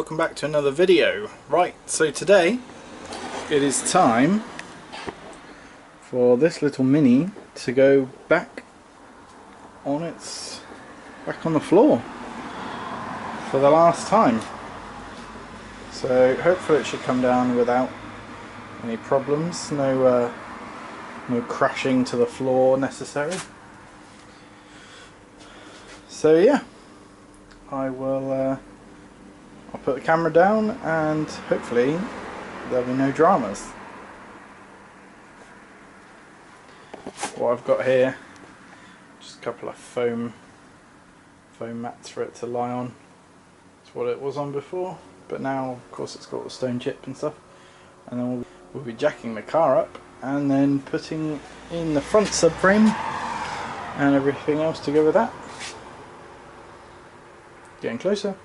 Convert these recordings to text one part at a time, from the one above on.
welcome back to another video. Right, so today it is time for this little Mini to go back on the floor for the last time. So hopefully it should come down without any problems, no crashing to the floor necessary. So yeah, I'll put the camera down and hopefully there'll be no dramas. What I've got here, just a couple of foam mats for it to lie on. That's what it was on before, but now of course it's got the stone chip and stuff. And then we'll be jacking the car up and then putting in the front subframe and everything else to go with that. Getting closer.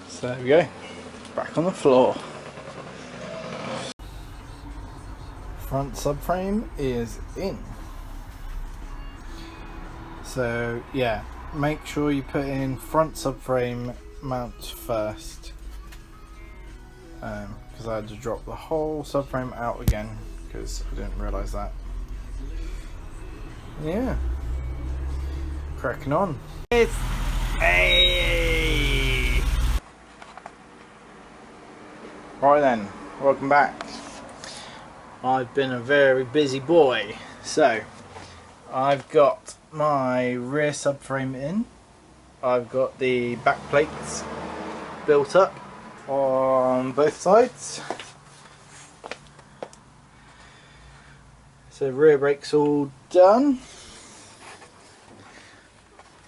So there we go, back on the floor. Front subframe is in. So yeah, make sure you put in front subframe mount first, because I had to drop the whole subframe out again because I didn't realise that. Yeah, cracking on. It's Right then, welcome back. I've been a very busy boy. So, I've got my rear subframe in. I've got the back plates built up on both sides. So rear brakes all done.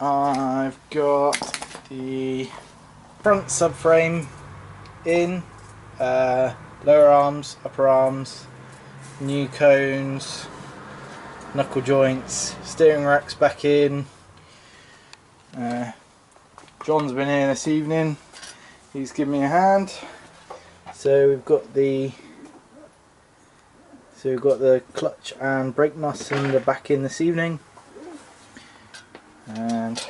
I've got the front subframe in. Lower arms, upper arms, new cones, knuckle joints, steering racks back in. John's been here this evening, he's given me a hand. So we've got the clutch and brake nuts in the back in this evening, and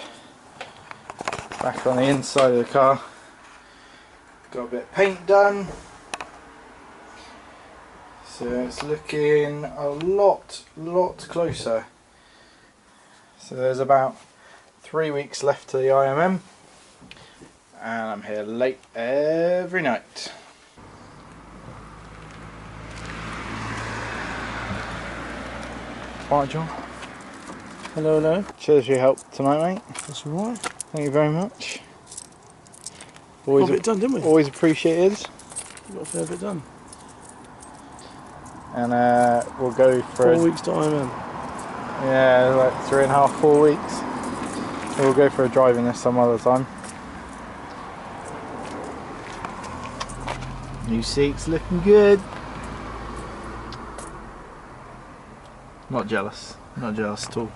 back on the inside of the car. Got a bit of paint done, so it's looking a lot closer. So there's about 3 weeks left to the IMM, and I'm here late every night. Alright, John. Hello, hello. Cheers for your help tonight, mate. That's alright. Thank you very much. Always got a bit done, didn't we? Always appreciated. We got a fair bit done. And we'll go for 4 weeks to IMM. Yeah, like 3.5, 4 weeks. We'll go for a drive in this some other time. New seats looking good. Not jealous at all.